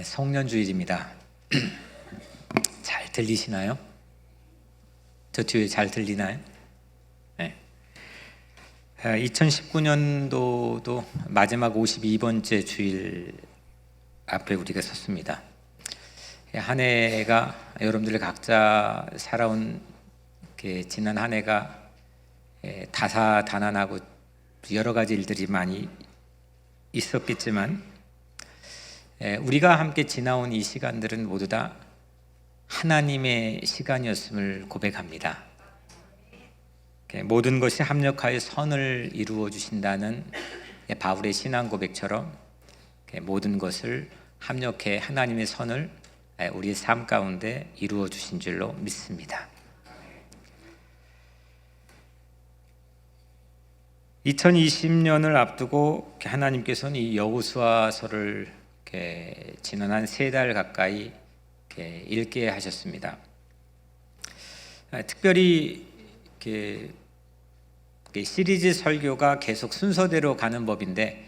송년주일입니다. 잘 들리시나요? 저 뒤에 잘 들리나요? 네. 2019년도도 마지막 52번째 주일 앞에 우리가 섰습니다. 한 해가 여러분들 각자 살아온 지난 한 해가 다사다난하고 여러 가지 일들이 많이 있었겠지만 우리가 함께 지나온 이 시간들은 모두 다 하나님의 시간이었음을 고백합니다. 모든 것이 합력하여 선을 이루어 주신다는 바울의 신앙 고백처럼 모든 것을 합력해 하나님의 선을 우리의 삶 가운데 이루어 주신 줄로 믿습니다. 2020년을 앞두고 하나님께서는 이 여호수아서를 지난 한 3달 가까이 읽게 하셨습니다. 특별히 시리즈 설교가 계속 순서대로 가는 법인데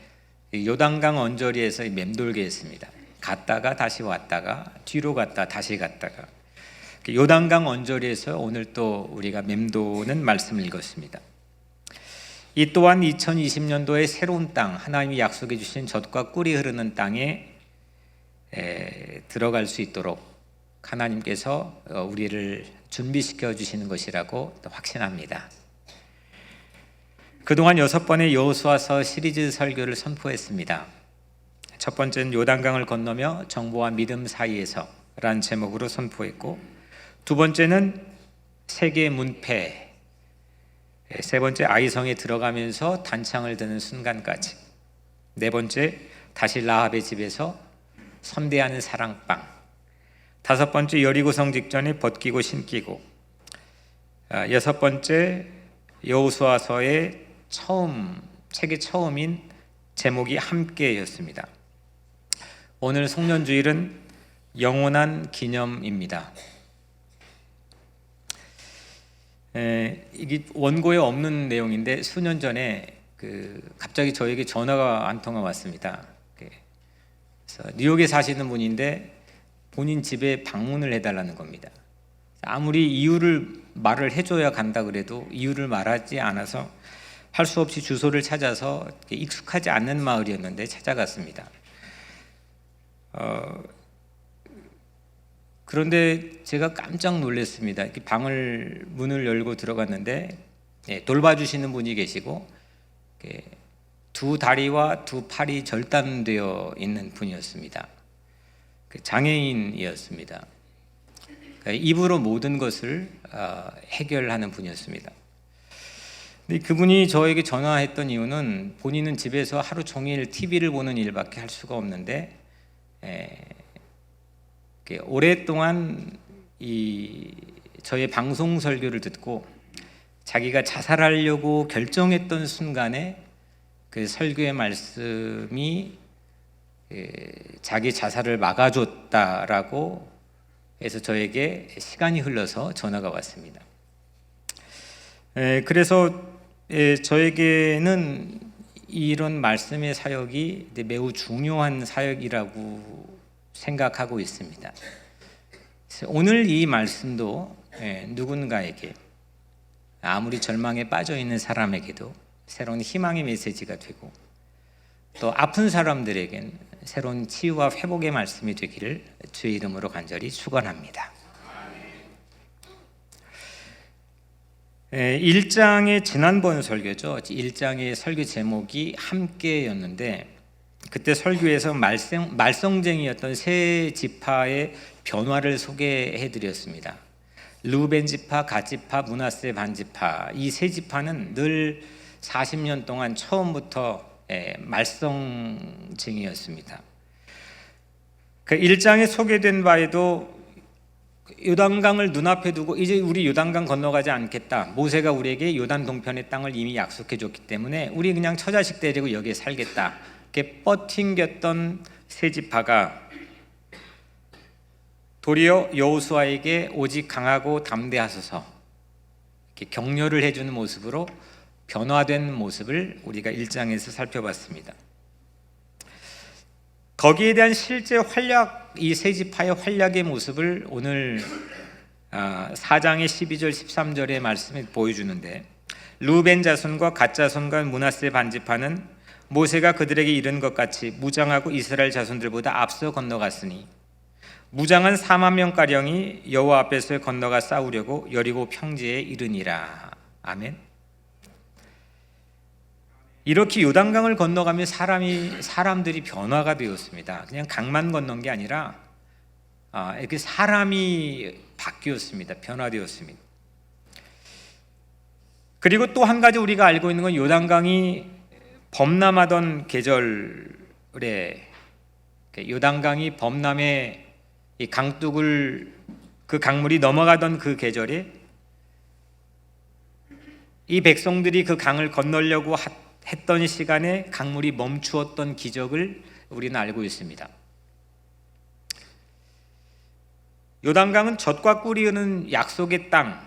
요단강 언저리에서 맴돌게 했습니다. 갔다가 다시 왔다가 뒤로 갔다 다시 갔다가 요단강 언저리에서 오늘 또 우리가 맴도는 말씀을 읽었습니다. 이 또한 2020년도의 새로운 땅, 하나님이 약속해 주신 젖과 꿀이 흐르는 땅에 들어갈 수 있도록 하나님께서 우리를 준비시켜 주시는 것이라고 확신합니다. 그동안 6번의 여호수아서 시리즈 설교를 선포했습니다. 첫 번째는 요단강을 건너며 정보와 믿음 사이에서 라는 제목으로 선포했고, 두 번째는 세계의 문패, 세 번째 아이성에 들어가면서 단창을 드는 순간까지, 네 번째 다시 라합의 집에서 선대하는 사랑방, 다섯 번째 여리고성 직전에 벗기고 신기고, 여섯 번째 여호수아서의 책의 처음인 제목이 함께였습니다. 오늘 송년주일은 영원한 기념입니다. 이게 원고에 없는 내용인데 수년 전에 갑자기 저에게 전화가 한 통화 왔습니다. 그래서 뉴욕에 사시는 분인데 본인 집에 방문을 해달라는 겁니다. 아무리 이유를 말을 해줘야 간다 그래도 이유를 말하지 않아서 할 수 없이 주소를 찾아서 익숙하지 않는 마을이었는데 찾아갔습니다. 그런데 제가 깜짝 놀랐습니다. 방을 문을 열고 들어갔는데 돌봐주시는 분이 계시고 두 다리와 두 팔이 절단되어 있는 분이었습니다. 장애인이었습니다. 입으로 모든 것을 해결하는 분이었습니다. 근데 그분이 저에게 전화했던 이유는 본인은 집에서 하루 종일 TV를 보는 일밖에 할 수가 없는데 오랫동안 저의 방송 설교를 듣고 자기가 자살하려고 결정했던 순간에 그 설교의 말씀이 자기 자살을 막아줬다라고 해서 저에게 시간이 흘러서 전화가 왔습니다. 그래서 저에게는 이런 말씀의 사역이 매우 중요한 사역이라고 생각하고 있습니다. 오늘 이 말씀도 누군가에게, 아무리 절망에 빠져 있는 사람에게도 새로운 희망의 메시지가 되고, 또 아픈 사람들에겐 새로운 치유와 회복의 말씀이 되기를 주의 이름으로 간절히 축원합니다. 1장의 지난번 설교죠. 1장의 설교 제목이 함께였는데, 그때 설교에서 말썽쟁이였던 세 지파의 변화를 소개해드렸습니다. 르우벤 지파, 갓 지파, 므낫세 반 지파, 이 세 지파는 늘 40년 동안 처음부터 말썽쟁이였습니다. 그 1장에 소개된 바에도 요단강을 눈앞에 두고 이제 우리 요단강 건너가지 않겠다. 모세가 우리에게 요단 동편의 땅을 이미 약속해 줬기 때문에 우리 그냥 처자식 데리고 여기에 살겠다. 이렇게 뻗팅겼던 세 지파가 도리어 여호수아에게 오직 강하고 담대하소서 이렇게 격려를 해주는 모습으로 변화된 모습을 우리가 1장에서 살펴봤습니다. 거기에 대한 실제 활약, 이 세 지파의 활약의 모습을 오늘 4장의 12절 13절의 말씀이 보여주는데, 르우벤 자손과 갓 자손과 므낫세 반지파는 모세가 그들에게 이른 것 같이 무장하고 이스라엘 자손들보다 앞서 건너갔으니 무장한 4만 명가량이 여호와 앞에서 건너가 싸우려고 여리고 평지에 이르니라. 아멘. 이렇게 요단강을 건너가며 사람들이 변화가 되었습니다. 그냥 강만 건넌 게 아니라 이렇게 사람이 바뀌었습니다. 변화되었습니다. 그리고 또 한 가지 우리가 알고 있는 건 요단강이 범람하던 계절에, 요단강이 범람의 이 강둑을, 그 강물이 넘어가던 그 계절에 이 백성들이 그 강을 건너려고 했던 시간에 강물이 멈추었던 기적을 우리는 알고 있습니다. 요단강은 젖과 꿀이 흐르는 약속의 땅,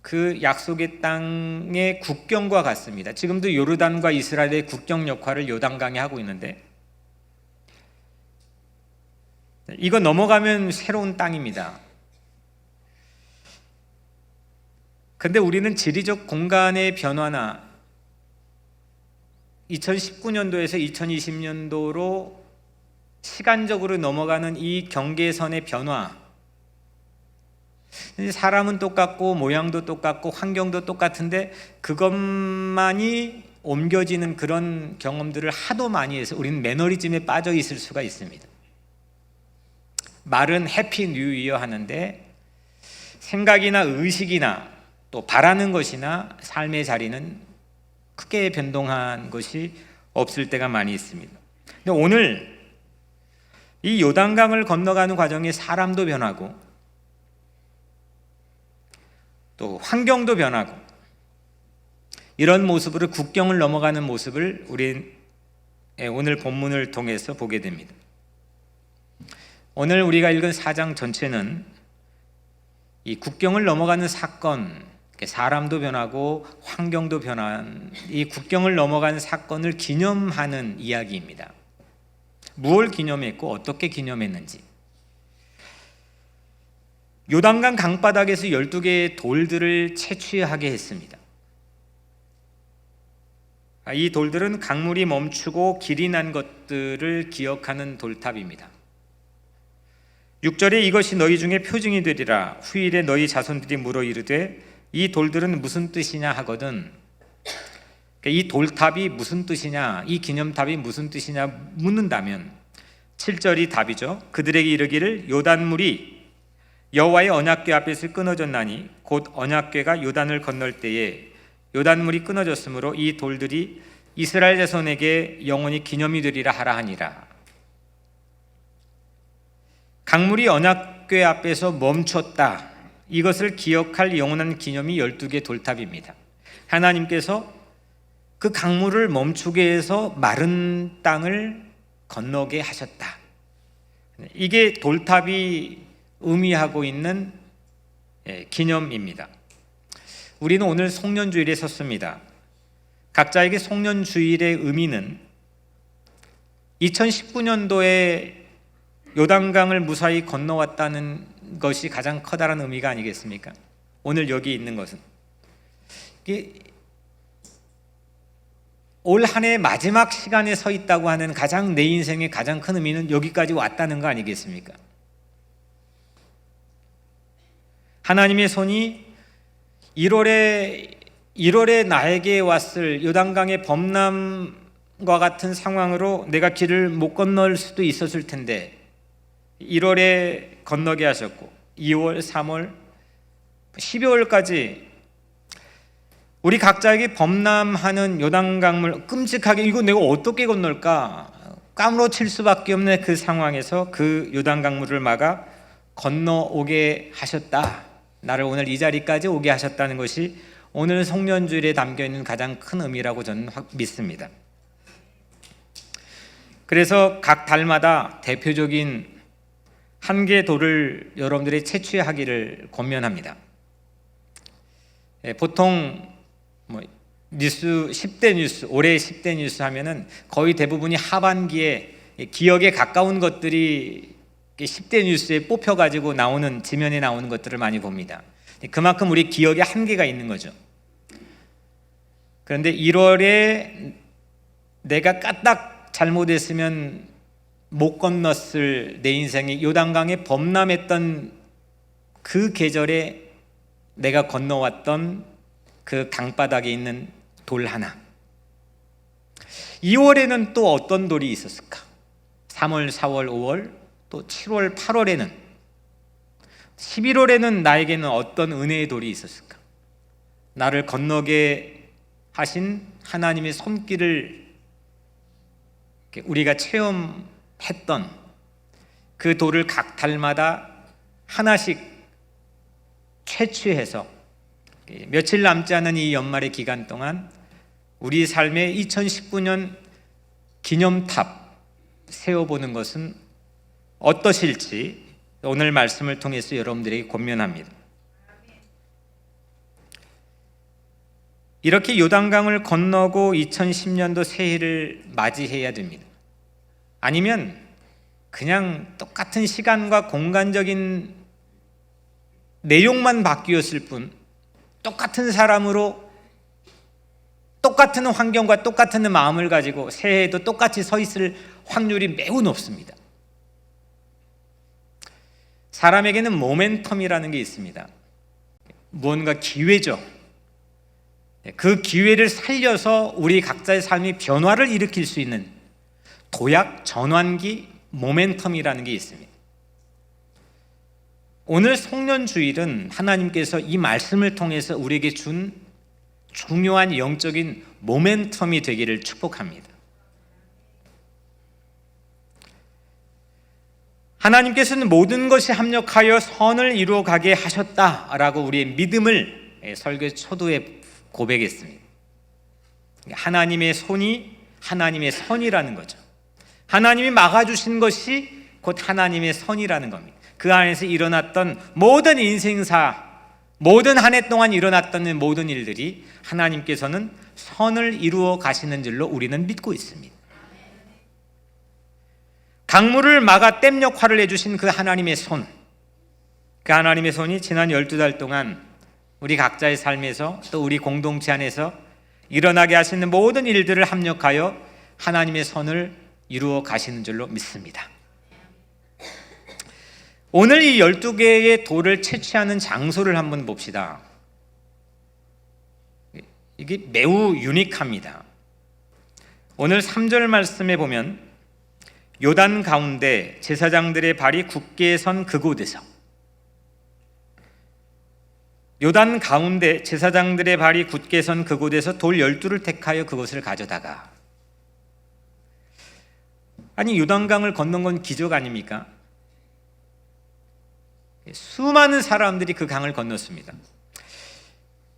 그 약속의 땅의 국경과 같습니다. 지금도 요르단과 이스라엘의 국경 역할을 요단강이 하고 있는데, 이거 넘어가면 새로운 땅입니다. 근데 우리는 지리적 공간의 변화나 2019년도에서 2020년도로 시간적으로 넘어가는 이 경계선의 변화, 사람은 똑같고 모양도 똑같고 환경도 똑같은데 그것만이 옮겨지는 그런 경험들을 하도 많이 해서 우리는 매너리즘에 빠져 있을 수가 있습니다. 말은 해피 뉴 이어 하는데 생각이나 의식이나 또 바라는 것이나 삶의 자리는 크게 변동한 것이 없을 때가 많이 있습니다. 근데 오늘 이 요단강을 건너가는 과정에 사람도 변하고 또 환경도 변하고 이런 모습으로 국경을 넘어가는 모습을 우리 오늘 본문을 통해서 보게 됩니다. 오늘 우리가 읽은 4장 전체는 이 국경을 넘어가는 사건, 사람도 변하고 환경도 변한 이 국경을 넘어가는 사건을 기념하는 이야기입니다. 무엇을 기념했고 어떻게 기념했는지. 요단강 강바닥에서 12개의 돌들을 채취하게 했습니다. 이 돌들은 강물이 멈추고 길이 난 것들을 기억하는 돌탑입니다. 6절에 이것이 너희 중에 표징이 되리라. 후일에 너희 자손들이 물어 이르되 이 돌들은 무슨 뜻이냐 하거든. 이 돌탑이 무슨 뜻이냐, 이 기념탑이 무슨 뜻이냐 묻는다면 7절이 답이죠. 그들에게 이르기를 요단물이 여호와의 언약궤 앞에서 끊어졌나니 곧 언약궤가 요단을 건널 때에 요단물이 끊어졌으므로 이 돌들이 이스라엘 자손에게 영원히 기념이 되리라 하라 하니라. 강물이 언약궤 앞에서 멈췄다. 이것을 기억할 영원한 기념이 12개 돌탑입니다. 하나님께서 그 강물을 멈추게 해서 마른 땅을 건너게 하셨다. 이게 돌탑이 의미하고 있는 기념입니다. 우리는 오늘 송년주일에 섰습니다. 각자에게 송년주일의 의미는 2019년도에 요단강을 무사히 건너왔다는 것이 가장 커다란 의미가 아니겠습니까? 오늘 여기 있는 것은 올 한 해 마지막 시간에 서 있다고 하는 가장 내 인생의 가장 큰 의미는 여기까지 왔다는 거 아니겠습니까? 하나님의 손이 1월에 나에게 왔을 요단강의 범람과 같은 상황으로 내가 길을 못 건널 수도 있었을 텐데 1월에 건너게 하셨고 2월, 3월, 12월까지 우리 각자에게 범람하는 요단강물 끔찍하게 이거 내가 어떻게 건널까 까무러칠 수밖에 없는 그 상황에서 그 요단강물을 막아 건너오게 하셨다. 나를 오늘 이 자리까지 오게 하셨다는 것이 오늘 송년주일에 담겨있는 가장 큰 의미라고 저는 믿습니다. 그래서 각 달마다 대표적인 한 개 돌을 여러분들이 채취하기를 권면합니다. 보통 뉴스 10대 뉴스, 올해 10대 뉴스 하면은 거의 대부분이 하반기에 기억에 가까운 것들이 10대 뉴스에 뽑혀가지고 나오는, 지면에 나오는 것들을 많이 봅니다. 그만큼 우리 기억에 한계가 있는 거죠. 그런데 1월에 내가 까딱 잘못했으면 못 건넜을 내 인생이 요단강에 범람했던 그 계절에 내가 건너왔던 그 강바닥에 있는 돌 하나. 2월에는 또 어떤 돌이 있었을까? 3월, 4월, 5월, 또 7월, 8월에는, 11월에는 나에게는 어떤 은혜의 돌이 있었을까? 나를 건너게 하신 하나님의 손길을 우리가 체험했던 그 돌을 각 달마다 하나씩 채취해서 며칠 남지 않은 이 연말의 기간 동안 우리 삶의 2019년 기념탑 세워보는 것은 어떠실지 오늘 말씀을 통해서 여러분들에게 권면합니다. 이렇게 요단강을 건너고 2010년도 새해를 맞이해야 됩니다. 아니면 그냥 똑같은 시간과 공간적인 내용만 바뀌었을 뿐, 똑같은 사람으로 똑같은 환경과 똑같은 마음을 가지고 새해에도 똑같이 서 있을 확률이 매우 높습니다. 사람에게는 모멘텀이라는 게 있습니다. 무언가 기회죠. 그 기회를 살려서 우리 각자의 삶이 변화를 일으킬 수 있는 도약, 전환기, 모멘텀이라는 게 있습니다. 오늘 송년주일은 하나님께서 이 말씀을 통해서 우리에게 준 중요한 영적인 모멘텀이 되기를 축복합니다. 하나님께서는 모든 것이 합력하여 선을 이루어가게 하셨다라고 우리의 믿음을 설교 초두에 고백했습니다. 하나님의 손이 하나님의 선이라는 거죠. 하나님이 막아주신 것이 곧 하나님의 선이라는 겁니다. 그 안에서 일어났던 모든 인생사, 모든 한 해 동안 일어났던 모든 일들이 하나님께서는 선을 이루어 가시는 줄로 우리는 믿고 있습니다. 강물을 막아 댐 역할을 해주신 그 하나님의 손, 그 하나님의 손이 지난 12달 동안 우리 각자의 삶에서 또 우리 공동체 안에서 일어나게 하시는 모든 일들을 합력하여 하나님의 선을 이루어 가시는 줄로 믿습니다. 오늘 이 12개의 돌을 채취하는 장소를 한번 봅시다. 이게 매우 유니크합니다. 오늘 3절 말씀에 보면 요단 가운데 제사장들의 발이 굳게 선 그곳에서, 요단 가운데 제사장들의 발이 굳게 선 그곳에서 돌 12를 택하여 그것을 가져다가. 아니, 요단강을 건넌 건 기적 아닙니까? 수많은 사람들이 그 강을 건넜습니다.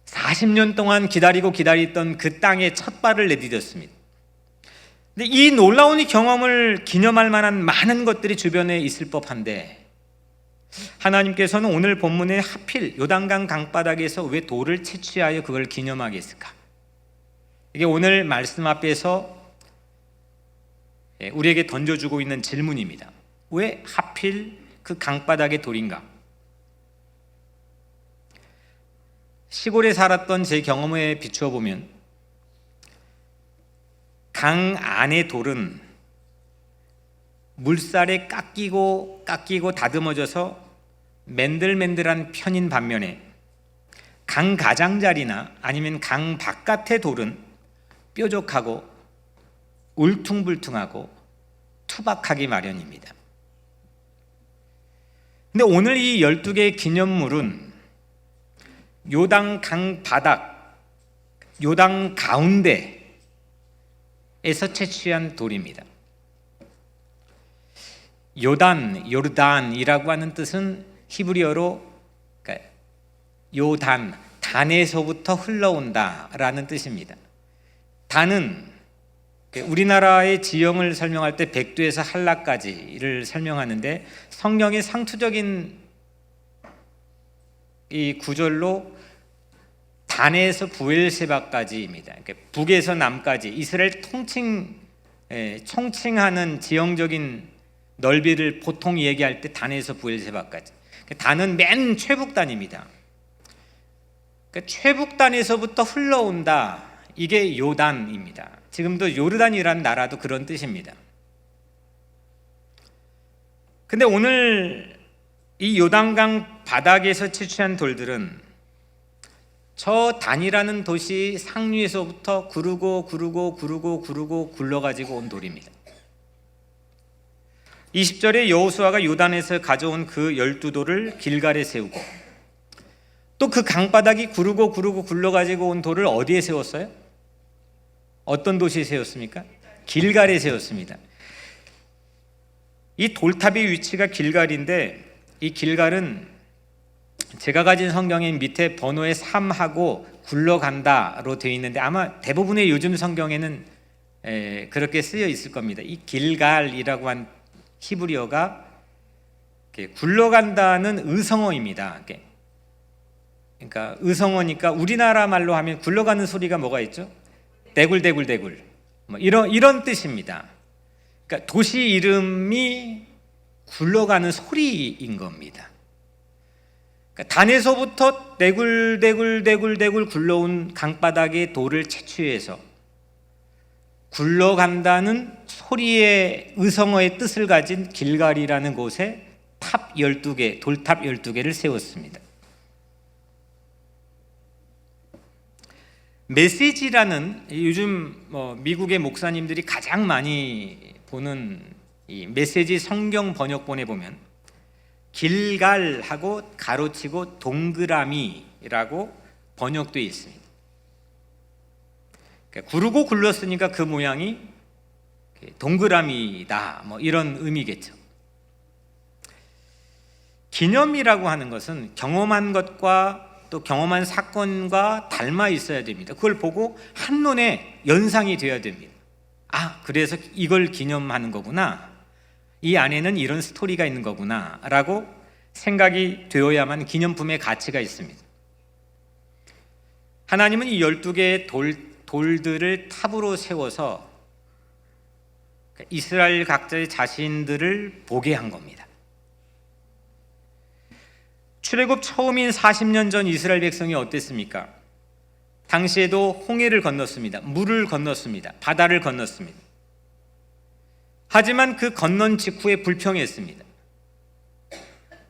40년 동안 기다리던 그 땅에 첫 발을 내디뎠습니다. 근데 이 놀라운 경험을 기념할 만한 많은 것들이 주변에 있을 법한데 하나님께서는 오늘 본문에 하필 요단강 강바닥에서 왜 돌을 채취하여 그걸 기념하게 했을까? 이게 오늘 말씀 앞에서 우리에게 던져주고 있는 질문입니다. 왜 하필 그 강바닥의 돌인가? 시골에 살았던 제 경험에 비추어 보면 강 안의 돌은 물살에 깎이고 다듬어져서 맨들맨들한 편인 반면에 강 가장자리나 아니면 강 바깥의 돌은 뾰족하고 울퉁불퉁하고 투박하기 마련입니다. 근데 오늘 이 12개의 기념물은 요단 강 바닥, 요단 가운데에서 채취한 돌입니다. 요르단이라고 하는 뜻은 히브리어로 요단, 단에서부터 흘러온다라는 뜻입니다. 단은 우리나라의 지형을 설명할 때 백두에서 한라까지를 설명하는데 성경의 상투적인 이 구절로 단에서 부엘세바까지입니다. 그러니까 북에서 남까지 이스라엘 통칭 총칭하는 지형적인 넓이를 보통 얘기할 때 단에서 부엘세바까지. 단은 맨 최북단입니다. 그러니까 최북단에서부터 흘러온다. 이게 요단입니다. 지금도 요르단이라는 나라도 그런 뜻입니다. 근데 오늘 이 요단강 바닥에서 채취한 돌들은 저 단이라는 도시 상류에서부터 구르고 굴러가지고 온 돌입니다. 20절에 여호수아가 요단에서 가져온 그 12돌을 길갈에 세우고, 또 그 강바닥이 구르고 굴러가지고 온 돌을 어디에 세웠어요? 어떤 도시에 세웠습니까? 길갈에 세웠습니다. 이 돌탑의 위치가 길갈인데, 이 길갈은 제가 가진 성경의 밑에 번호에 3하고 굴러간다로 되어 있는데, 아마 대부분의 요즘 성경에는 그렇게 쓰여 있을 겁니다. 이 길갈이라고 한 히브리어가 굴러간다는 의성어입니다. 그러니까 의성어니까 우리나라 말로 하면 굴러가는 소리가 뭐가 있죠? 대굴 뭐 이런 뜻입니다. 그러니까 도시 이름이 굴러가는 소리인 겁니다. 그러니까 단에서부터 대굴 굴러온 강바닥의 돌을 채취해서 굴러간다는 소리의 의성어의 뜻을 가진 길갈이라는 곳에 탑 12개, 돌탑 12개를 세웠습니다. 메시지라는, 요즘 미국의 목사님들이 가장 많이 보는 이 메시지 성경 번역본에 보면 길갈하고 가로치고 동그라미라고 번역되어 있습니다. 그러니까 구르고 굴렀으니까 그 모양이 동그라미다, 이런 의미겠죠. 기념이라고 하는 것은 경험한 것과 또 경험한 사건과 닮아 있어야 됩니다. 그걸 보고 한눈에 연상이 되어야 됩니다. 아, 그래서 이걸 기념하는 거구나, 이 안에는 이런 스토리가 있는 거구나 라고 생각이 되어야만 기념품의 가치가 있습니다. 하나님은 이 12개의 돌들을 탑으로 세워서 이스라엘 각자의 자신들을 보게 한 겁니다. 출애굽 처음인 40년 전 이스라엘 백성이 어땠습니까? 당시에도 홍해를 건넜습니다. 물을 건넜습니다. 바다를 건넜습니다. 하지만 그 건넌 직후에 불평했습니다.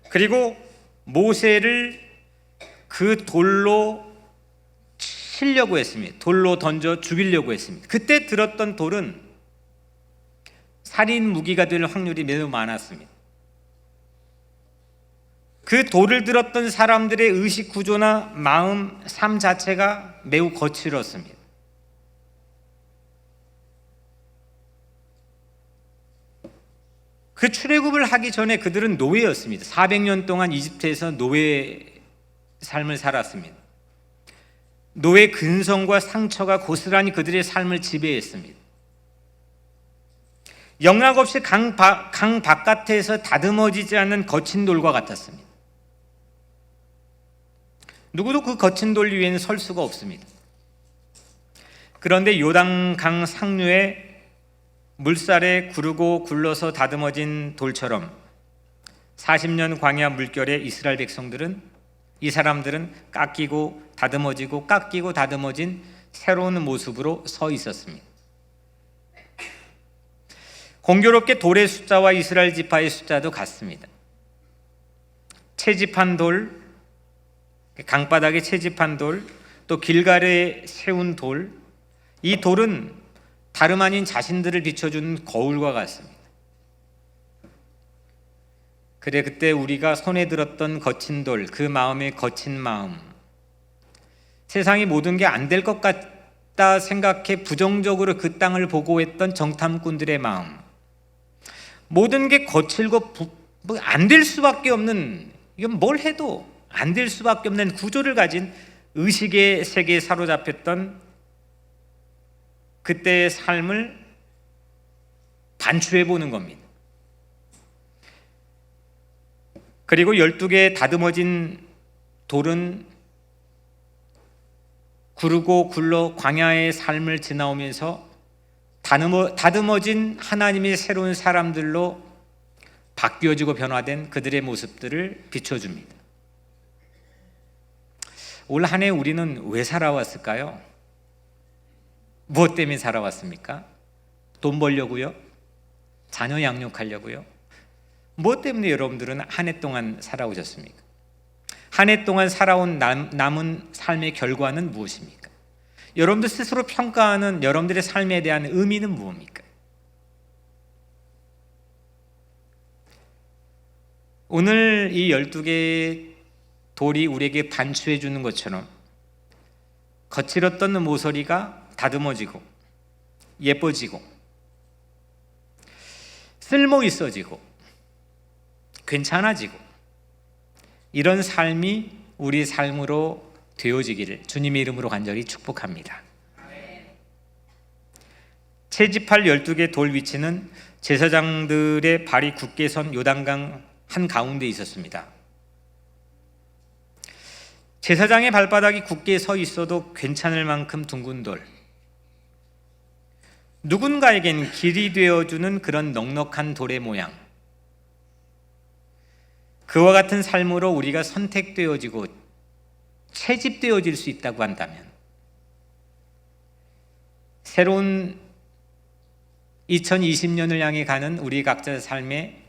그리고 모세를 그 돌로 치려고 했습니다. 돌로 던져 죽이려고 했습니다. 그때 들었던 돌은 살인 무기가 될 확률이 매우 많았습니다. 그 돌을 들었던 사람들의 의식 구조나 마음, 삶 자체가 매우 거칠었습니다. 그 출애굽을 하기 전에 그들은 노예였습니다. 400년 동안 이집트에서 노예 삶을 살았습니다. 노예 근성과 상처가 고스란히 그들의 삶을 지배했습니다. 영락 없이 강 바깥에서 다듬어지지 않는 거친 돌과 같았습니다. 누구도 그 거친 돌 위에는 설 수가 없습니다. 그런데 요단강 상류에 물살에 구르고 굴러서 다듬어진 돌처럼 40년 광야 물결에 이스라엘 백성들은, 이 사람들은 깎이고 다듬어지고 깎이고 다듬어진 새로운 모습으로 서 있었습니다. 공교롭게 돌의 숫자와 이스라엘 지파의 숫자도 같습니다. 채집한 돌, 강바닥에 채집한 돌, 또 길갈에 세운 돌, 이 돌은 다름 아닌 자신들을 비춰주는 거울과 같습니다. 그래, 그때 우리가 손에 들었던 거친 돌, 그 마음의 거친 마음, 세상이 모든 게 안 될 것 같다 생각해 부정적으로 그 땅을 보고했던 정탐꾼들의 마음, 모든 게 거칠고 안 될 수밖에 없는, 이건 뭘 해도 안 될 수밖에 없는 구조를 가진 의식의 세계에 사로잡혔던 그때의 삶을 반추해 보는 겁니다. 그리고 12개의 다듬어진 돌은 구르고 굴러 광야의 삶을 지나오면서 다듬어진 하나님의 새로운 사람들로 바뀌어지고 변화된 그들의 모습들을 비춰줍니다. 올 한 해 우리는 왜 살아왔을까요? 무엇 때문에 살아왔습니까? 돈 벌려고요? 자녀 양육하려고요? 무엇 때문에 여러분들은 한 해 동안 살아오셨습니까? 한 해 동안 살아온 남은 삶의 결과는 무엇입니까? 여러분들 스스로 평가하는 여러분들의 삶에 대한 의미는 무엇입니까? 오늘 이 12개의 돌이 우리에게 반추해 주는 것처럼 거칠었던 모서리가 다듬어지고 예뻐지고 쓸모 있어지고 괜찮아지고 이런 삶이 우리 삶으로 되어지기를 주님의 이름으로 간절히 축복합니다. 채집할 12개 돌 위치는 제사장들의 발이 굳게 선 요단강 한가운데 있었습니다. 제사장의 발바닥이 굳게 서 있어도 괜찮을 만큼 둥근 돌, 누군가에겐 길이 되어주는 그런 넉넉한 돌의 모양, 그와 같은 삶으로 우리가 선택되어지고 채집되어질 수 있다고 한다면 새로운 2020년을 향해 가는 우리 각자의 삶에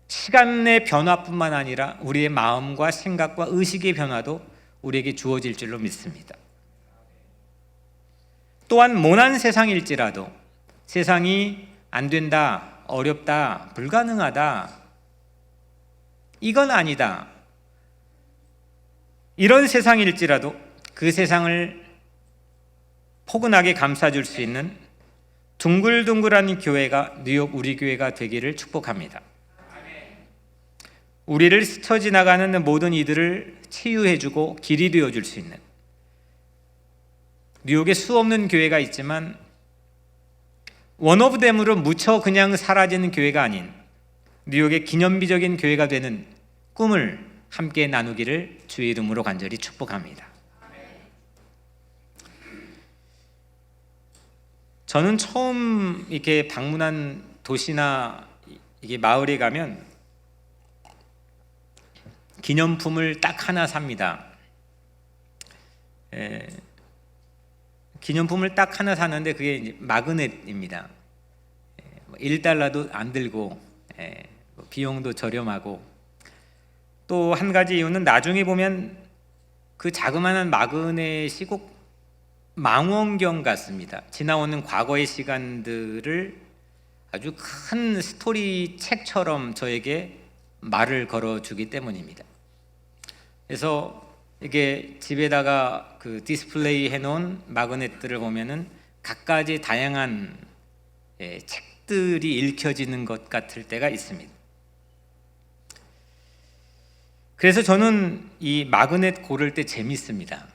시간의 변화뿐만 아니라 우리의 마음과 생각과 의식의 변화도 우리에게 주어질 줄로 믿습니다. 또한 모난 세상일지라도 세상이 안 된다, 어렵다, 불가능하다, 이건 아니다, 이런 세상일지라도 그 세상을 포근하게 감싸줄 수 있는 둥글둥글한 교회가 뉴욕 우리 교회가 되기를 축복합니다. 우리를 스쳐 지나가는 모든 이들을 치유해주고 길이 되어줄 수 있는 뉴욕에 수없는 교회가 있지만 원오브댐으로 묻혀 그냥 사라지는 교회가 아닌 뉴욕의 기념비적인 교회가 되는 꿈을 함께 나누기를 주의 이름으로 간절히 축복합니다. 저는 처음 이렇게 방문한 도시나 이게 마을에 가면 기념품을 딱 하나 삽니다. 기념품을 딱 하나 사는데 그게 이제 마그넷입니다. $1도 안 들고 비용도 저렴하고, 또 한 가지 이유는 나중에 보면 그 자그마한 마그넷이 꼭 망원경 같습니다. 지나오는 과거의 시간들을 아주 큰 스토리 책처럼 저에게 말을 걸어주기 때문입니다. 그래서 이게 집에다가 그 디스플레이 해놓은 마그넷들을 보면은 갖가지 다양한 책들이 읽혀지는 것 같을 때가 있습니다. 그래서 저는 이 마그넷 고를 때 재밌습니다.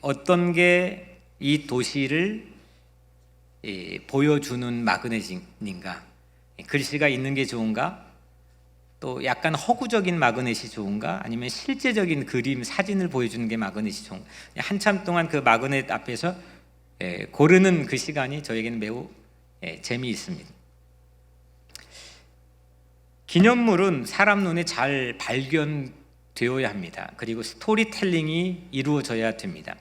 어떤 게 이 도시를 보여주는 마그넷인가, 글씨가 있는 게 좋은가, 또 약간 허구적인 마그넷이 좋은가, 아니면 실제적인 그림, 사진을 보여주는 게 마그넷이 좋은가, 한참 동안 그 마그넷 앞에서 고르는 그 시간이 저에게는 매우 재미있습니다. 기념물은 사람 눈에 잘 발견되어야 합니다. 그리고 스토리텔링이 이루어져야 됩니다.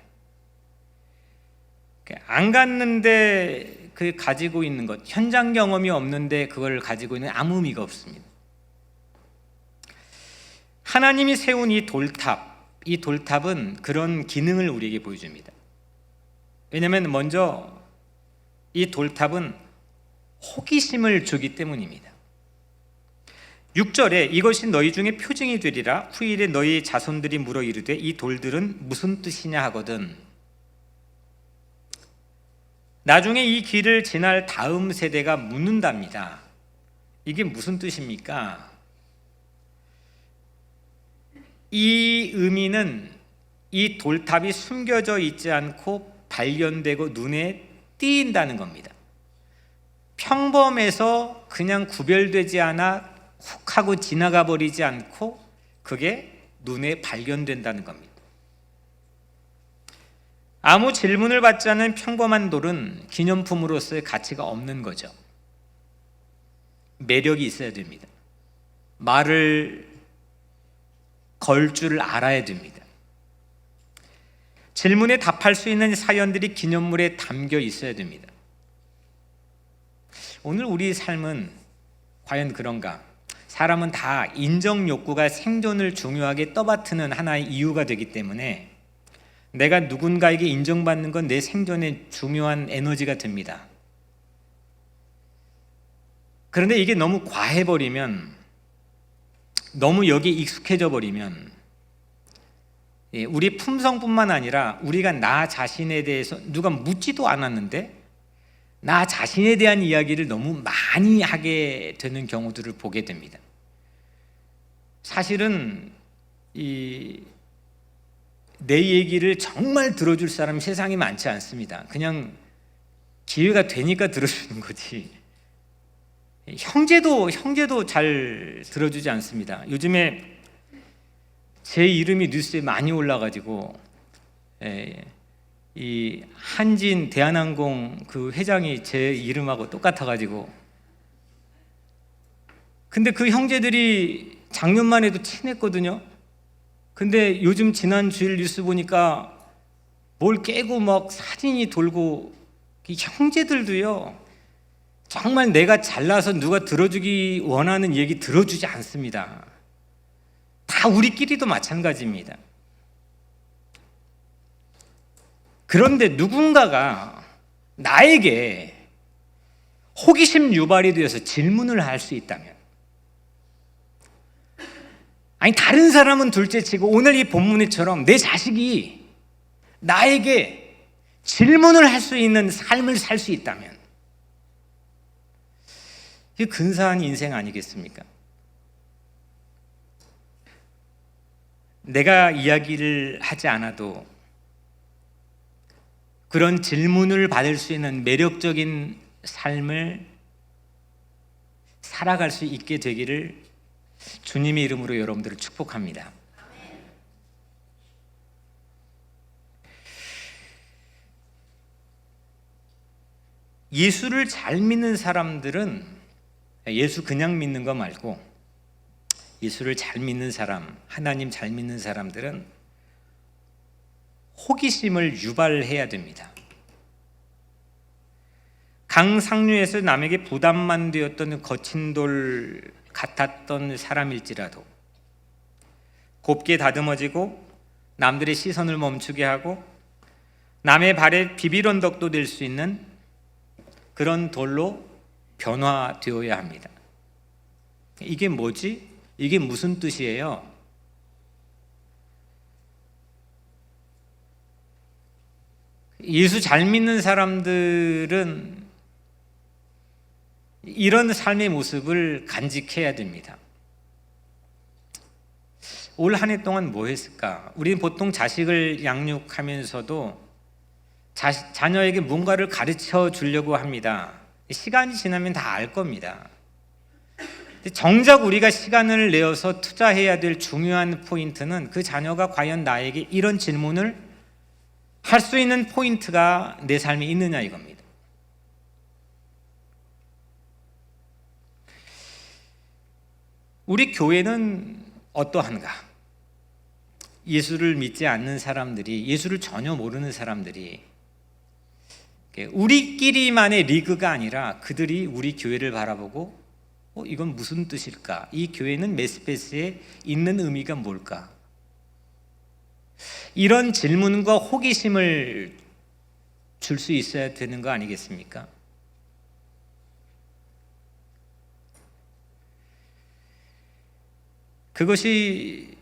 안 갔는데 그 가지고 있는 것, 현장 경험이 없는데 그걸 가지고 있는 아무 의미가 없습니다. 하나님이 세운 이 돌탑은 그런 기능을 우리에게 보여줍니다. 왜냐하면 먼저 이 돌탑은 호기심을 주기 때문입니다. 6절에 이것이 너희 중에 표징이 되리라, 후일에 너희 자손들이 물어 이르되 이 돌들은 무슨 뜻이냐 하거든. 나중에 이 길을 지날 다음 세대가 묻는답니다. 이게 무슨 뜻입니까? 이 의미는 이 돌탑이 숨겨져 있지 않고 발견되고 눈에 띄인다는 겁니다. 평범해서 그냥 구별되지 않아 훅 하고 지나가 버리지 않고 그게 눈에 발견된다는 겁니다. 아무 질문을 받지 않는 평범한 돌은 기념품으로서의 가치가 없는 거죠. 매력이 있어야 됩니다. 말을 걸 줄 알아야 됩니다. 질문에 답할 수 있는 사연들이 기념물에 담겨 있어야 됩니다. 오늘 우리 삶은 과연 그런가? 사람은 다 인정 욕구가 생존을 중요하게 떠받드는 하나의 이유가 되기 때문에 내가 누군가에게 인정받는 건 내 생존에 중요한 에너지가 됩니다. 그런데 이게 너무 과해버리면, 너무 여기에 익숙해져 버리면 우리 품성뿐만 아니라 우리가 나 자신에 대해서 누가 묻지도 않았는데 나 자신에 대한 이야기를 너무 많이 하게 되는 경우들을 보게 됩니다. 사실은 내 얘기를 정말 들어줄 사람이 세상에 많지 않습니다. 그냥 기회가 되니까 들어주는 거지. 형제도 잘 들어주지 않습니다. 요즘에 제 이름이 뉴스에 많이 올라가지고 이 한진 대한항공 그 회장이 제 이름하고 똑같아가지고, 근데 그 형제들이 작년만 해도 친했거든요. 근데 요즘 지난 주일 뉴스 보니까 뭘 깨고 막 사진이 돌고, 이 형제들도요 정말 내가 잘나서 누가 들어주기 원하는 얘기 들어주지 않습니다. 다 우리끼리도 마찬가지입니다. 그런데 누군가가 나에게 호기심 유발이 되어서 질문을 할 수 있다면, 아니 다른 사람은 둘째치고 오늘 이 본문에처럼 내 자식이 나에게 질문을 할 수 있는 삶을 살 수 있다면 이게 근사한 인생 아니겠습니까? 내가 이야기를 하지 않아도 그런 질문을 받을 수 있는 매력적인 삶을 살아갈 수 있게 되기를 주님의 이름으로 여러분들을 축복합니다. 예수를 잘 믿는 사람들은, 예수 그냥 믿는 거 말고 예수를 잘 믿는 사람, 하나님 잘 믿는 사람들은 호기심을 유발해야 됩니다. 강상류에서 남에게 부담만 되었던 거친 돌 같았던 사람일지라도 곱게 다듬어지고 남들의 시선을 멈추게 하고 남의 발에 비빌언덕도 될 수 있는 그런 돌로 변화되어야 합니다. 이게 뭐지? 이게 무슨 뜻이에요? 예수 잘 믿는 사람들은 이런 삶의 모습을 간직해야 됩니다. 올 한 해 동안 뭐 했을까? 우리는 보통 자식을 양육하면서도 자녀에게 뭔가를 가르쳐 주려고 합니다. 시간이 지나면 다 알 겁니다. 정작 우리가 시간을 내어서 투자해야 될 중요한 포인트는 그 자녀가 과연 나에게 이런 질문을 할 수 있는 포인트가 내 삶에 있느냐 이겁니다. 우리 교회는 어떠한가? 예수를 믿지 않는 사람들이, 예수를 전혀 모르는 사람들이 우리끼리만의 리그가 아니라 그들이 우리 교회를 바라보고 이건 무슨 뜻일까? 이 교회는 메스베스에 있는 의미가 뭘까? 이런 질문과 호기심을 줄 수 있어야 되는 거 아니겠습니까? 그것이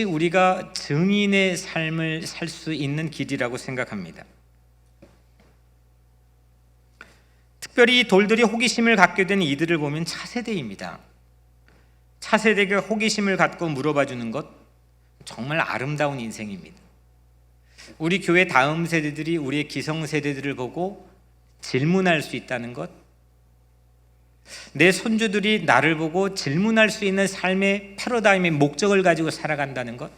우리가 증인의 삶을 살 수 있는 길이라고 생각합니다. 특별히 돌들이 호기심을 갖게 된 이들을 보면 차세대입니다. 차세대가 호기심을 갖고 물어봐 주는 것, 정말 아름다운 인생입니다. 우리 교회 다음 세대들이 우리의 기성세대들을 보고 질문할 수 있다는 것, 내 손주들이 나를 보고 질문할 수 있는 삶의 패러다임의 목적을 가지고 살아간다는 것,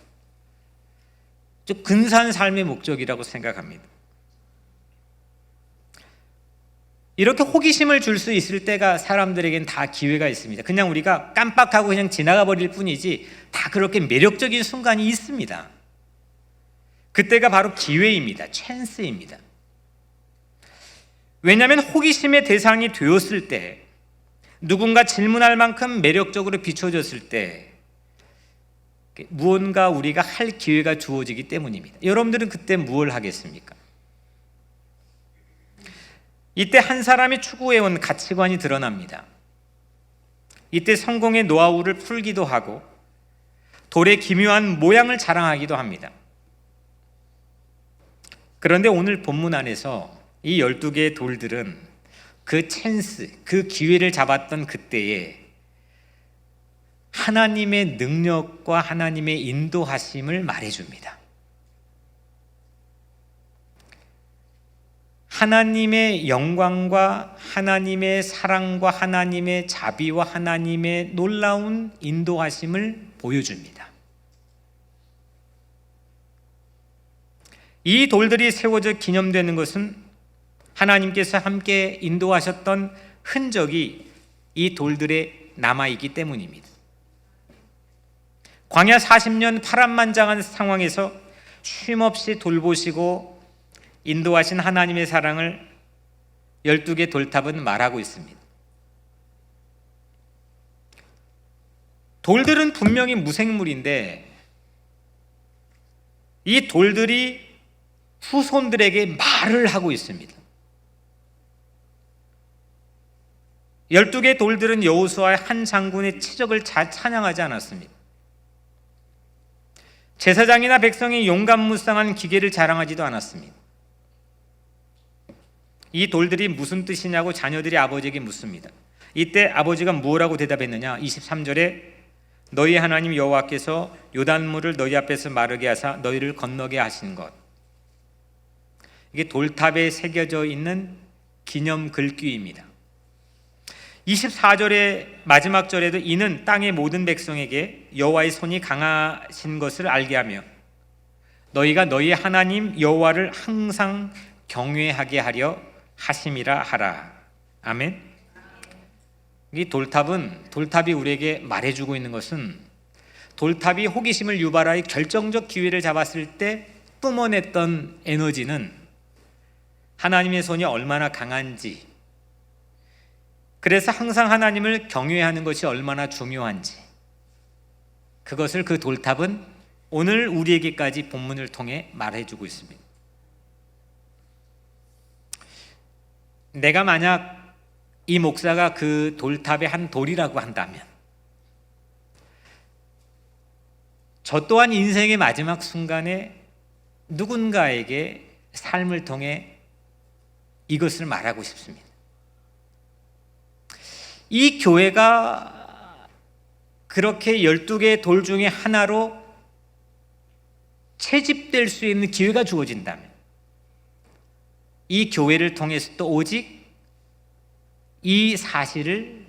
좀 근사한 삶의 목적이라고 생각합니다. 이렇게 호기심을 줄 수 있을 때가 사람들에겐 다 기회가 있습니다. 그냥 우리가 깜빡하고 그냥 지나가 버릴 뿐이지 다 그렇게 매력적인 순간이 있습니다. 그때가 바로 기회입니다. 찬스입니다. 왜냐하면 호기심의 대상이 되었을 때, 누군가 질문할 만큼 매력적으로 비춰졌을 때 무언가 우리가 할 기회가 주어지기 때문입니다. 여러분들은 그때 무엇을 하겠습니까? 이때 한 사람이 추구해온 가치관이 드러납니다. 이때 성공의 노하우를 풀기도 하고 돌의 기묘한 모양을 자랑하기도 합니다. 그런데 오늘 본문 안에서 이 12개의 돌들은 그 찬스, 그 기회를 잡았던 그때에 하나님의 능력과 하나님의 인도하심을 말해줍니다. 하나님의 영광과 하나님의 사랑과 하나님의 자비와 하나님의 놀라운 인도하심을 보여줍니다. 이 돌들이 세워져 기념되는 것은 하나님께서 함께 인도하셨던 흔적이 이 돌들에 남아있기 때문입니다. 광야 40년 파란만장한 상황에서 쉼없이 돌보시고 인도하신 하나님의 사랑을 12개 돌탑은 말하고 있습니다. 돌들은 분명히 무생물인데 이 돌들이 후손들에게 말을 하고 있습니다. 12개 돌들은 여호수아의 한 장군의 치적을 찬양하지 않았습니다. 제사장이나 백성이 용감무쌍한 기계를 자랑하지도 않았습니다. 이 돌들이 무슨 뜻이냐고 자녀들이 아버지에게 묻습니다. 이때 아버지가 무엇라고 대답했느냐? 23절에 너희 하나님 여호와께서 요단물을 너희 앞에서 마르게 하사 너희를 건너게 하신 것. 이게 돌탑에 새겨져 있는 기념 글귀입니다. 24절의 마지막 절에도 이는 땅의 모든 백성에게 여호와의 손이 강하신 것을 알게 하며 너희가 너희 하나님 여호와를 항상 경외하게 하려 하심이라 하라. 아멘. 이 돌탑이 우리에게 말해주고 있는 것은 돌탑이 호기심을 유발하여 결정적 기회를 잡았을 때 뿜어냈던 에너지는 하나님의 손이 얼마나 강한지, 그래서 항상 하나님을 경외하는 것이 얼마나 중요한지, 그것을 그 돌탑은 오늘 우리에게까지 본문을 통해 말해주고 있습니다. 내가 만약 이 목사가 그 돌탑의 한 돌이라고 한다면 저 또한 인생의 마지막 순간에 누군가에게 삶을 통해 이것을 말하고 싶습니다. 이 교회가 그렇게 12개의 돌 중에 하나로 채집될 수 있는 기회가 주어진다면 이 교회를 통해서도 오직 이 사실을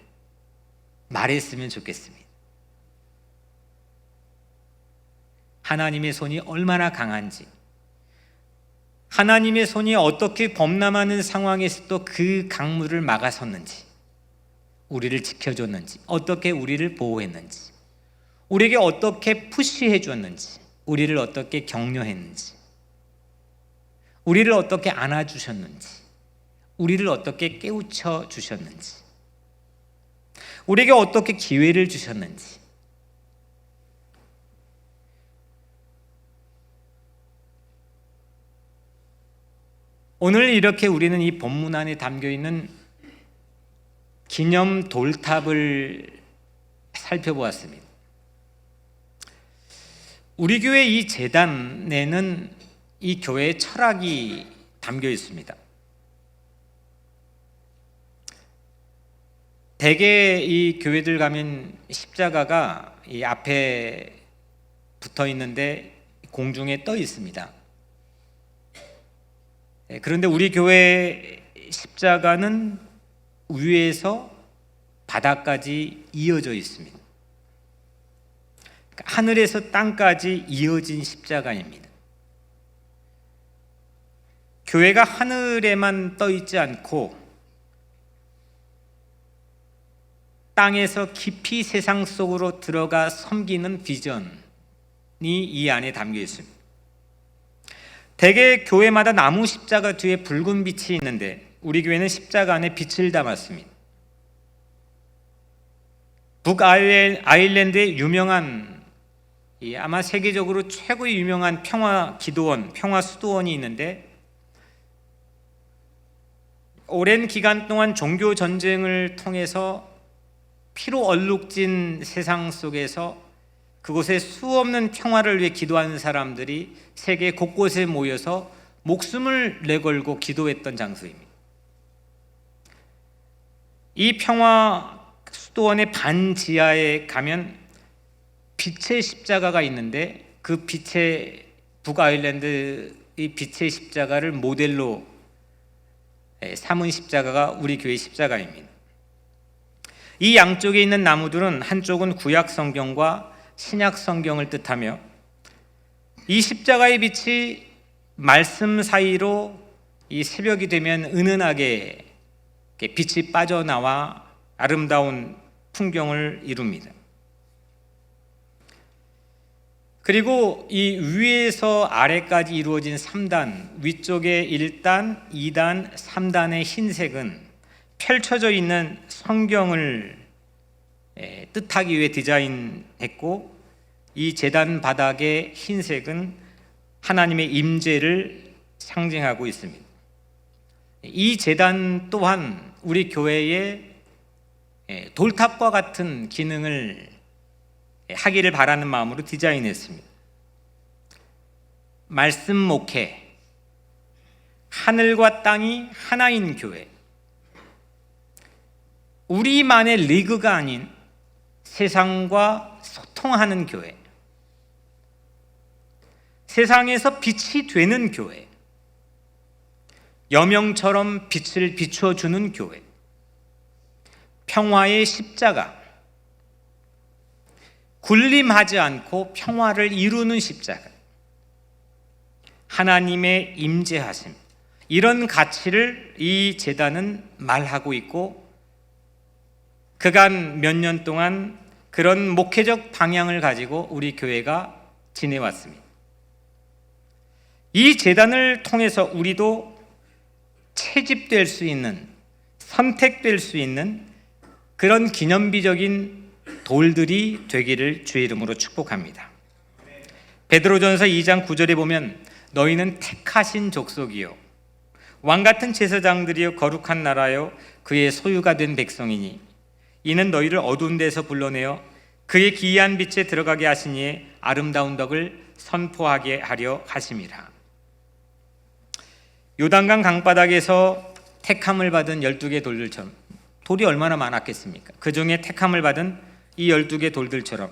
말했으면 좋겠습니다. 하나님의 손이 얼마나 강한지, 하나님의 손이 어떻게 범람하는 상황에서도 그 강물을 막아섰는지, 우리를 지켜줬는지, 어떻게 우리를 보호했는지, 우리에게 어떻게 푸시해 줬는지, 우리를 어떻게 격려했는지, 우리를 어떻게 안아주셨는지, 우리를 어떻게 깨우쳐 주셨는지, 우리에게 어떻게 기회를 주셨는지, 오늘 이렇게 우리는 이 본문 안에 담겨있는 기념 돌탑을 살펴보았습니다. 우리 교회 이 제단에는 이 교회의 철학이 담겨 있습니다. 대개 이 교회들 가면 십자가가 이 앞에 붙어 있는데 공중에 떠 있습니다. 그런데 우리 교회 십자가는 위에서 바닥까지 이어져 있습니다. 하늘에서 땅까지 이어진 십자가입니다. 교회가 하늘에만 떠 있지 않고 땅에서 깊이 세상 속으로 들어가 섬기는 비전이 이 안에 담겨 있습니다. 대개 교회마다 나무 십자가 뒤에 붉은 빛이 있는데 우리 교회는 십자가 안에 빛을 담았습니다. 북아일랜드의 유명한, 아마 세계적으로 최고의 유명한 평화 기도원, 평화 수도원이 있는데, 오랜 기간 동안 종교 전쟁을 통해서 피로 얼룩진 세상 속에서 그곳에 수없는 평화를 위해 기도하는 사람들이 세계 곳곳에 모여서 목숨을 내걸고 기도했던 장소입니다. 이 평화 수도원의 반지하에 가면 빛의 십자가가 있는데, 그 북아일랜드의 빛의 십자가를 모델로 삼은 십자가가 우리 교회 십자가입니다. 이 양쪽에 있는 나무들은 한쪽은 구약 성경과 신약 성경을 뜻하며, 이 십자가의 빛이 말씀 사이로 이 새벽이 되면 은은하게 빛이 빠져나와 아름다운 풍경을 이룹니다. 그리고 이 위에서 아래까지 이루어진 3단, 위쪽에 1단, 2단, 3단의 흰색은 펼쳐져 있는 성경을 뜻하기 위해 디자인했고, 이 제단 바닥의 흰색은 하나님의 임재를 상징하고 있습니다. 이 제단 또한 우리 교회의 돌탑과 같은 기능을 하기를 바라는 마음으로 디자인했습니다. 말씀 목회, 하늘과 땅이 하나인 교회, 우리만의 리그가 아닌 세상과 소통하는 교회, 세상에서 빛이 되는 교회, 여명처럼 빛을 비춰주는 교회, 평화의 십자가, 군림하지 않고 평화를 이루는 십자가, 하나님의 임재하심, 이런 가치를 이 제단은 말하고 있고, 그간 몇 년 동안 그런 목회적 방향을 가지고 우리 교회가 지내왔습니다. 이 제단을 통해서 우리도 채집될 수 있는, 선택될 수 있는 그런 기념비적인 돌들이 되기를 주의 이름으로 축복합니다. 베드로전서 2장 9절에 보면 너희는 택하신 족속이요 왕같은 제사장들이요 거룩한 나라요 그의 소유가 된 백성이니 이는 너희를 어두운 데서 불러내어 그의 기이한 빛에 들어가게 하시니 아름다운 덕을 선포하게 하려 하심이라. 요단강 강바닥에서 택함을 받은 12개 돌들처럼, 돌이 얼마나 많았겠습니까? 그 중에 택함을 받은 이 12개 돌들처럼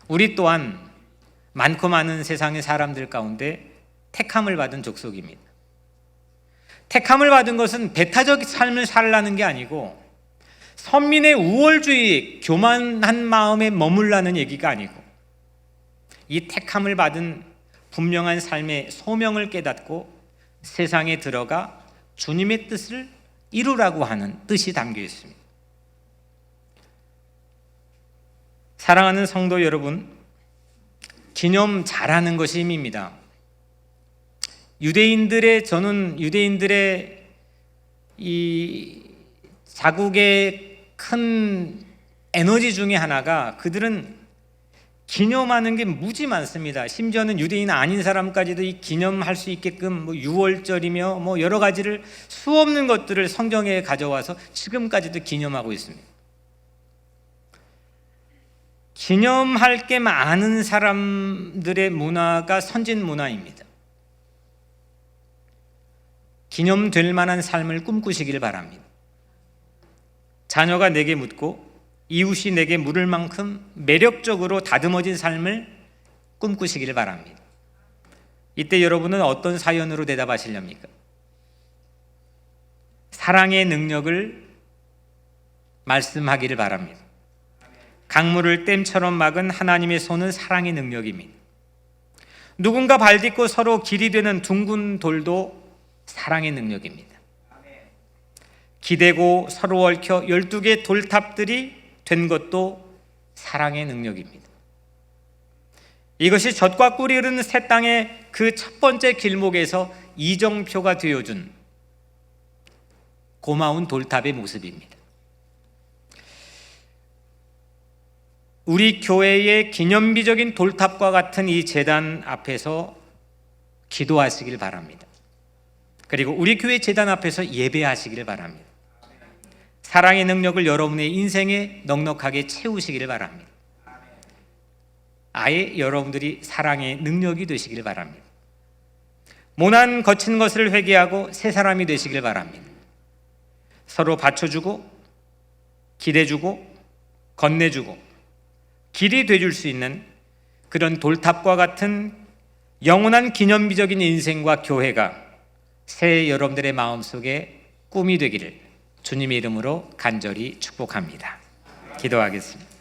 우리 또한 많고 많은 세상의 사람들 가운데 택함을 받은 족속입니다. 택함을 받은 것은 배타적 삶을 살라는 게 아니고 선민의 우월주의, 교만한 마음에 머물라는 얘기가 아니고, 이 택함을 받은 분명한 삶의 소명을 깨닫고 세상에 들어가 주님의 뜻을 이루라고 하는 뜻이 담겨 있습니다. 사랑하는 성도 여러분, 기념 잘하는 것이 힘입니다. 저는 유대인들의 이 자국의 큰 에너지 중에 하나가, 그들은 기념하는 게 무지 많습니다. 심지어는 유대인 아닌 사람까지도 이 기념할 수 있게끔 유월절이며 여러 가지를, 수없는 것들을 성경에 가져와서 지금까지도 기념하고 있습니다. 기념할 게 많은 사람들의 문화가 선진 문화입니다. 기념될 만한 삶을 꿈꾸시길 바랍니다. 자녀가 내게 묻고 이웃이 내게 물을 만큼 매력적으로 다듬어진 삶을 꿈꾸시길 바랍니다. 이때 여러분은 어떤 사연으로 대답하시렵니까? 사랑의 능력을 말씀하기를 바랍니다. 강물을 댐처럼 막은 하나님의 손은 사랑의 능력입니다. 누군가 발 딛고 서로 길이 되는 둥근 돌도 사랑의 능력입니다. 기대고 서로 얽혀 12개 돌탑들이 된 것도 사랑의 능력입니다. 이것이 젖과 꿀이 흐르는 새 땅의 그 첫 번째 길목에서 이정표가 되어준 고마운 돌탑의 모습입니다. 우리 교회의 기념비적인 돌탑과 같은 이 제단 앞에서 기도하시길 바랍니다. 그리고 우리 교회 제단 앞에서 예배하시기를 바랍니다. 사랑의 능력을 여러분의 인생에 넉넉하게 채우시기를 바랍니다. 아예 여러분들이 사랑의 능력이 되시기를 바랍니다. 모난 거친 것을 회개하고 새 사람이 되시길 바랍니다. 서로 받쳐주고 기대주고 건네주고 길이 되줄 수 있는 그런 돌탑과 같은 영원한 기념비적인 인생과 교회가 새해 여러분들의 마음속에 꿈이 되기를 주님의 이름으로 간절히 축복합니다. 기도하겠습니다.